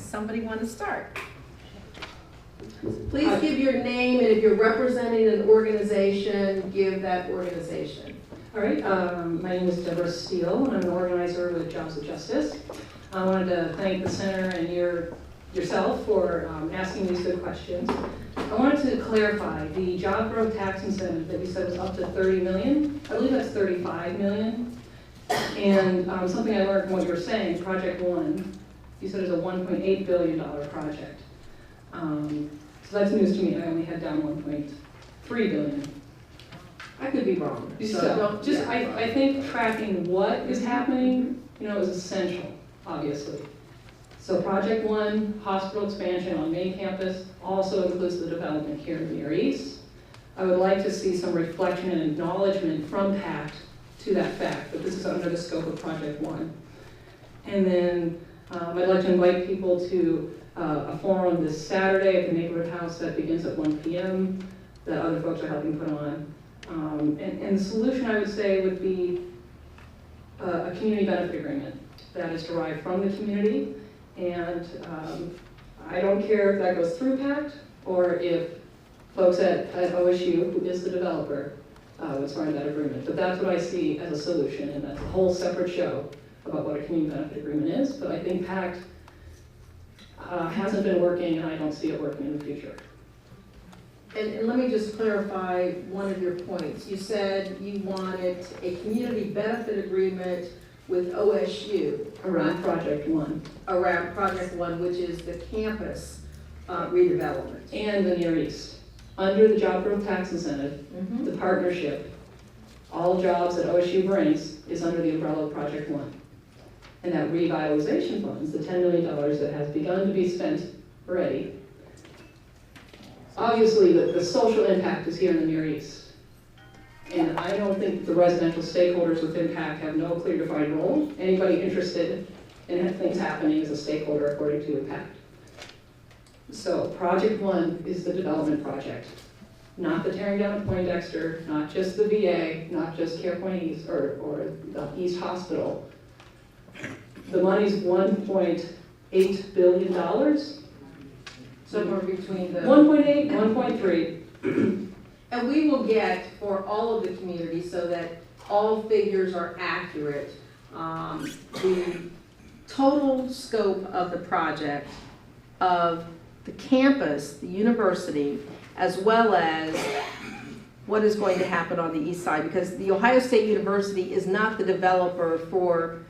Somebody want to start? Please give your name, and if you're representing an organization, give that organization. All right, my name is Deborah Steele, and I'm an organizer with Jobs with Justice. I wanted to thank the center and yourself for asking these good questions. I wanted to clarify the job growth tax incentive that you said was up to 30 million. I believe that's 35 million. And something I learned from what you were saying, Project One, you said is a $1.8 billion project. So that's news to me. I only had down 1.3 billion. I could be wrong. So just, I think tracking what is happening, is essential, obviously. So Project One, hospital expansion on main campus, also includes the development here in the Near East. I would like to see some reflection and acknowledgement from PACT to that fact that this is under the scope of Project One. And then I'd like to invite people to a forum this Saturday at the Neighborhood House that begins at 1 p.m. that other folks are helping put on. And the solution, I would say, would be a community benefit agreement that is derived from the community. And I don't care if that goes through PACT or if folks at OSU, who is the developer, would sign that agreement. But that's what I see as a solution, and that's a whole separate show about what a community benefit agreement is. But I think PACT hasn't been working, and I don't see it working in the future. And let me just clarify one of your points. You said you wanted a community benefit agreement with OSU. Around Project One. Around Project One, which is the campus redevelopment. And the Near East. Under the job growth tax incentive, the partnership, all jobs that OSU brings is under the umbrella of Project One. And that revitalization funds, the $10 million that has begun to be spent already, obviously the social impact is here in the Near East. And I don't think the residential stakeholders within PACT have no clear defined role. Anybody interested in things happening is a stakeholder according to PACT. So Project One is the development project, not the tearing down of Poindexter, not just the VA, not just CarePoint East or the East Hospital. The money's $1.8 billion. Somewhere between the 1.8, 1.3. And we will get for all of the communities so that all figures are accurate, the total scope of the project of the campus, the university, as well as what is going to happen on the east side, because the Ohio State University is not the developer for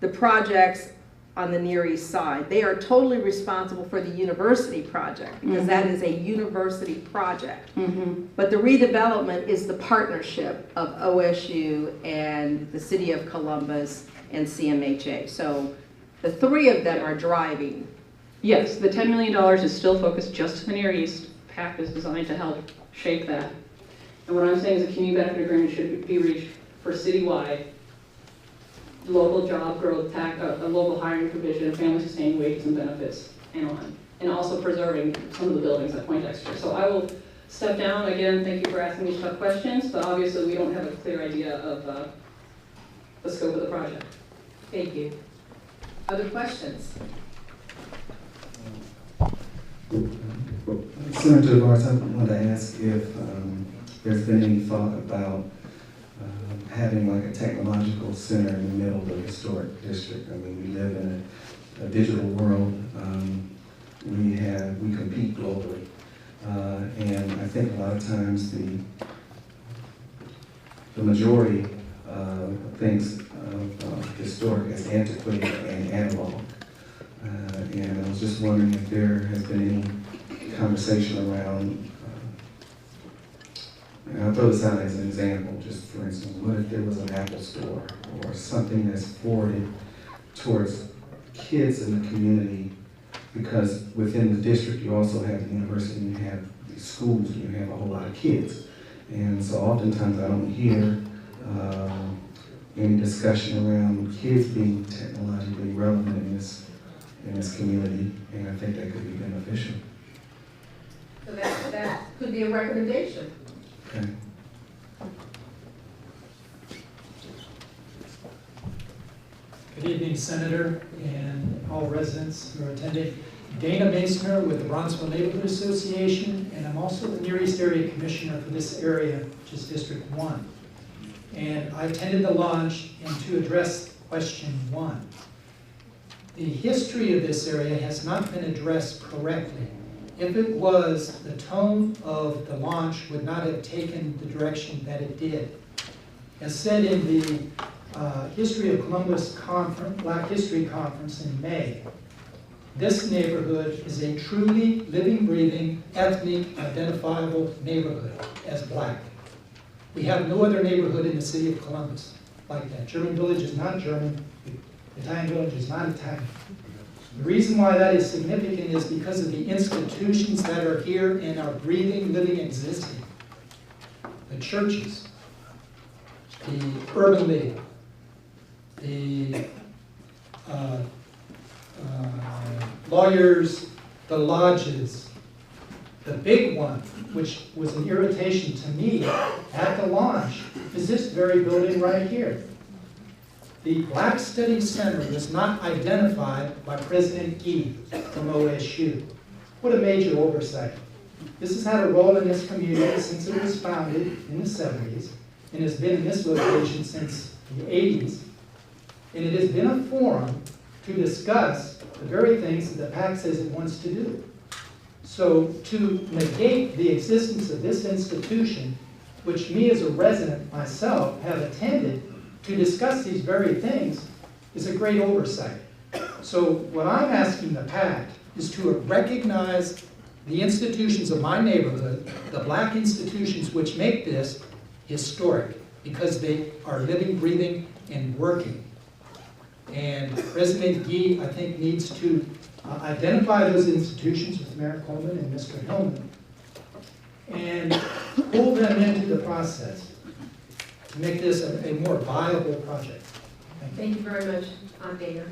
the projects on the Near East side. They are totally responsible for the university project, because that is a university project. But the redevelopment is the partnership of OSU and the City of Columbus and CMHA. So the three of them are driving. Yes, the $10 million is still focused just to the Near East. PACT is designed to help shape that. And what I'm saying is a community benefit agreement should be reached for citywide, local job growth, a local hiring provision, family sustaining wages and benefits, and on. And also preserving some of the buildings at Poindexter. So I will step down. Again, thank you for asking these tough questions, but obviously we don't have a clear idea of the scope of the project. Thank you. Other questions? Senator Tavares, I wanted to ask if there's been any thought about having like a technological center in the middle of the historic district. I mean, we live in a digital world. We compete globally. And I think a lot of times the majority thinks of historic as antiquated and analog. And I was just wondering if there has been any conversation around, and I'll throw this out as an example, just for instance, what if there was an Apple store or something that's forwarded towards kids in the community, because within the district you also have the university and you have the schools and you have a whole lot of kids. And so oftentimes I don't hear any discussion around kids being technologically relevant in this community, and I think that could be beneficial. So that could be a recommendation. Okay. Good evening, Senator and all residents who are attending. Dana Masner with the Bronzeville Neighborhood Association, and I'm also the Near East Area Commissioner for this area, which is District 1. And I attended the launch and to address question 1. The history of this area has not been addressed correctly. If it was, the tone of the launch would not have taken the direction that it did. As said in the History of Columbus Conference, Black History Conference in May, this neighborhood is a truly living, breathing, ethnic, identifiable neighborhood as Black. We have no other neighborhood in the city of Columbus like that. German Village is not German. Italian Village is not Italian. The reason why that is significant is because of the institutions that are here and are breathing, living, existing. The churches, the Urban League, the lawyers, the lodges. The big one, which was an irritation to me at the launch, is this very building right here. The Black Studies Center was not identified by President Gee from OSU. What a major oversight. This has had a role in this community since it was founded in the 70s and has been in this location since the 80s. And it has been a forum to discuss the very things that the PACT says it wants to do. So to negate the existence of this institution, which me as a resident myself have attended to discuss these very things, is a great oversight. So what I'm asking the PACT is to recognize the institutions of my neighborhood, the Black institutions which make this historic, because they are living, breathing, and working. And President Gee, I think, needs to identify those institutions with Mayor Coleman and Mr. Hillman and pull them into the process to make this a more viable project. Thank you very much, Aunt Dana.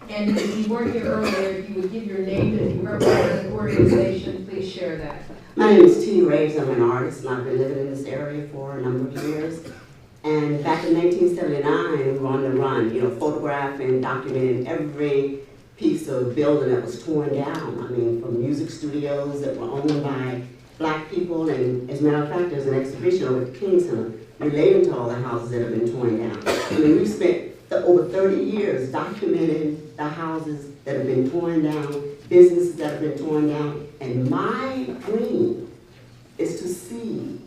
And if you weren't here earlier, if you would give your name and if you represent an organization, please share that. My name is T. Raves. I'm an artist, and I've been living in this area for a number of years. And back in 1979, we were on the run, photographing, documenting every piece of building that was torn down. I mean, from music studios that were owned by Black people, and as a matter of fact, there's an exhibition over at the King Center relating to all the houses that have been torn down. I mean, we spent over 30 years documenting the houses that have been torn down, businesses that have been torn down, and my dream is to see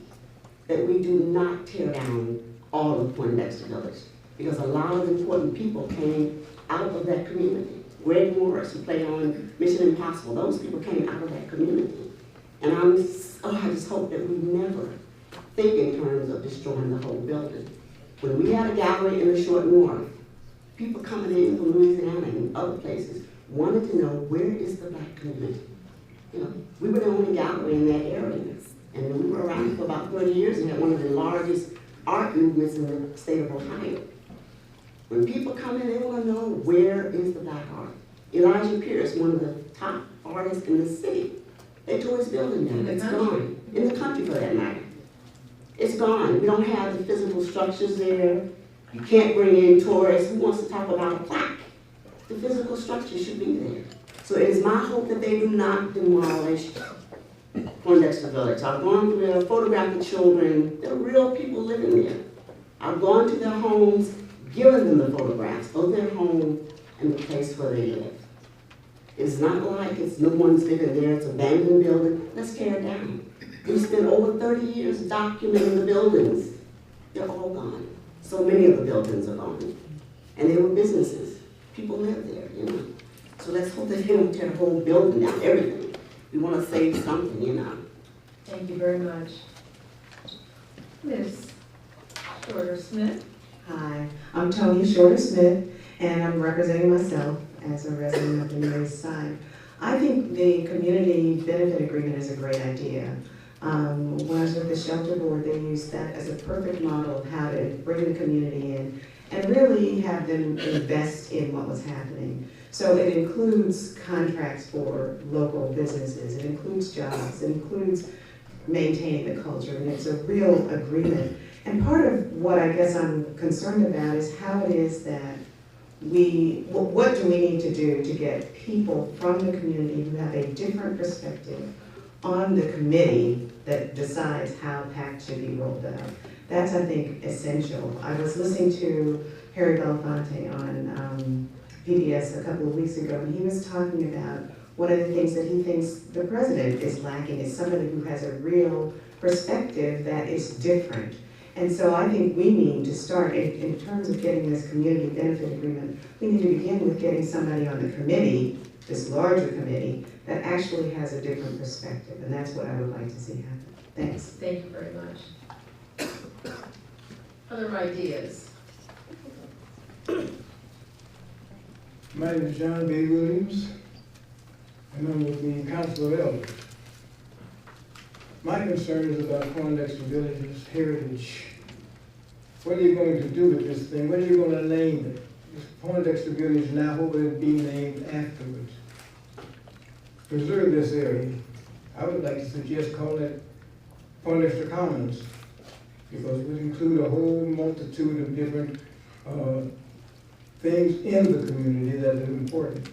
that we do not tear down all of Poindexter Village, because a lot of important people came out of that community. Greg Morris, who played on Mission Impossible, those people came out of that community. And I just hope that we never think in terms of destroying the whole building. When we had a gallery in the Short North, people coming in from Louisiana and other places wanted to know, where is the Black community? We were the only gallery in that area. And we were around for about 30 years and had one of the largest art movements in the state of Ohio. When people come in, they want to know, where is the Black art? Elijah Pierce, one of the top artists in the city, they tore his building down. It's gone. In the country, for that matter. It's gone. We don't have the physical structures there. You can't bring in tourists. Who wants to talk about a plaque? The physical structure should be there. So it is my hope that they do not demolish Poindexter Village. I've gone through there, photographed the children. There are real people living there. I've gone to their homes, given them the photographs of their home and the place where they live. It's not like it's no one's living there, it's an abandoned building. Let's tear it down. We spent over 30 years documenting the buildings. They're all gone. So many of the buildings are gone. And they were businesses. People lived there, So let's hope that they don't tear the whole building down, everything. We want to save something, Thank you very much. Ms. Shorter-Smith. Hi, I'm Tony Shorter-Smith, and I'm representing myself as a resident of the Near East Side. I think the community benefit agreement is a great idea. When I was with the shelter board, they used that as a perfect model of how to bring the community in and really have them invest in what was happening. So it includes contracts for local businesses, it includes jobs, it includes maintaining the culture, and it's a real agreement. And part of what I guess I'm concerned about is how it is that what do we need to do to get people from the community who have a different perspective on the committee that decides how PACT should be rolled out? That's, I think, essential. I was listening to Harry Belafonte on PBS a couple of weeks ago, and he was talking about one of the things that he thinks the president is lacking is somebody who has a real perspective that is different. And so I think we need to start, in terms of getting this community benefit agreement, we need to begin with getting somebody on the committee, this larger committee, that actually has a different perspective. And that's what I would like to see happen. Thanks. Thank you very much. Other ideas? My name is John B. Williams, and I'm with the Council of Elders. My concern is about Poindexter Village's heritage. What are you going to do with this thing? What are you going to name it? Is Poindexter Village now, what will it be named afterwards? Preserve this area. I would like to suggest call it Poindexter Commons, because it would include a whole multitude of different things in the community that are important.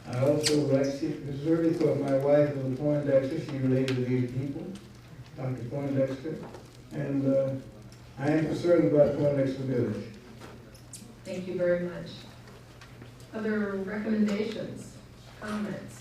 I also would like to preserve it because my wife is a Poindexter. She related to these people, Dr. Poindexter, and I am concerned about Poindexter Village. Thank you very much. Other recommendations, comments?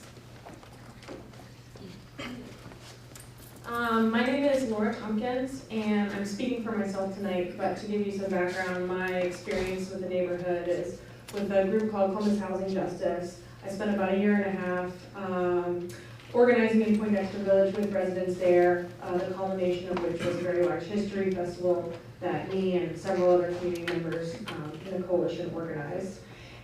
My name is Laura Tompkins, and I'm speaking for myself tonight, but to give you some background, my experience with the neighborhood is with a group called Columbus Housing Justice. I spent about a year and a half organizing in Poindexter Village with residents there, the culmination of which was a very large history festival that me and several other community members in the coalition organized.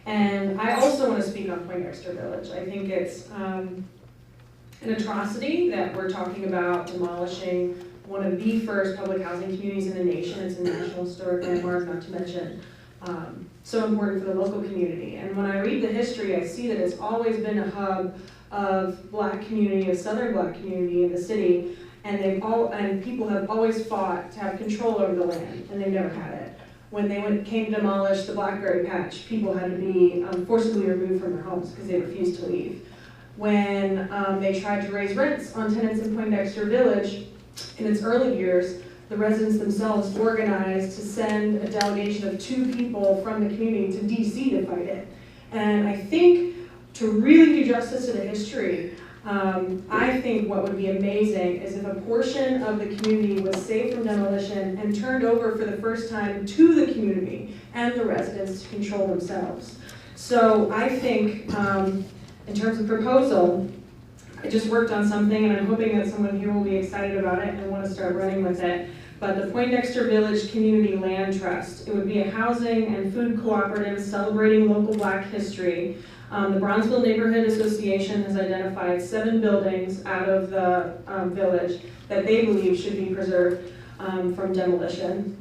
And I also want to speak on Poindexter Village. I think it's an atrocity that we're talking about demolishing one of the first public housing communities in the nation. It's a national historic landmark, not to mention so important for the local community. And when I read the history, I see that it's always been a hub of Black community, a Southern Black community in the city, and people have always fought to have control over the land, and they've never had it. When they came to demolish the Blackberry Patch, people had to be forcibly removed from their homes because they refused to leave. When they tried to raise rents on tenants in Poindexter Village in its early years, the residents themselves organized to send a delegation of 2 people from the community to DC to fight it. And I think to really do justice to the history, I think what would be amazing is if a portion of the community was saved from demolition and turned over for the first time to the community and the residents to control themselves. So I think in terms of proposal, I just worked on something and I'm hoping that someone here will be excited about it and want to start running with it. But the Poindexter Village Community Land Trust, it would be a housing and food cooperative celebrating local Black history. The Bronzeville Neighborhood Association has identified 7 buildings out of the village that they believe should be preserved from demolition.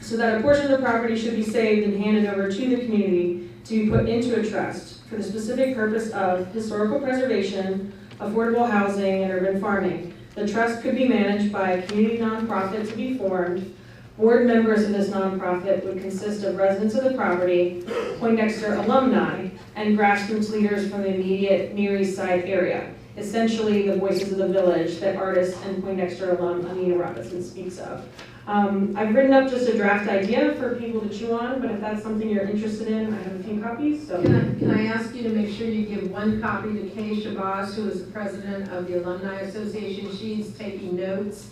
So that a portion of the property should be saved and handed over to the community to be put into a trust for the specific purpose of historical preservation, affordable housing, and urban farming. The trust could be managed by a community nonprofit to be formed. Board members of this nonprofit would consist of residents of the property, Poindexter alumni, and grassroots leaders from the immediate Near East Side area, essentially the voices of the village that artist and Poindexter alum Anita Robinson speaks of. I've written up just a draft idea for people to chew on, but if that's something you're interested in, I have a few copies. So Can I ask you to make sure you give 1 copy to Kay Shabazz, who is the president of the Alumni Association. She's taking notes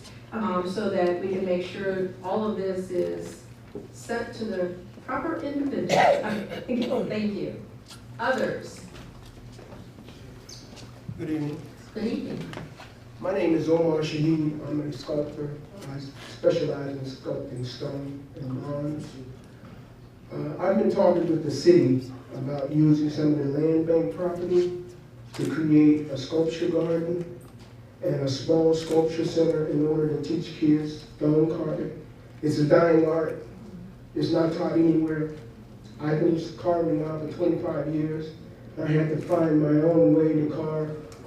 so that we can make sure all of this is sent to the proper individual. Thank you. Others? Good evening. Good evening. My name is Omar Shahid. I'm a sculptor. I specialize in sculpting stone and bronze. I've been talking with the city about using some of the land bank property to create a sculpture garden and a small sculpture center in order to teach kids stone carving. It's a dying art. It's not taught anywhere. I've been carving now for 25 years. I had to find my own way to carve,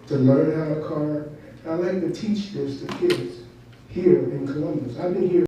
to learn how to carve. I like to teach this to kids here in Columbus. I've been here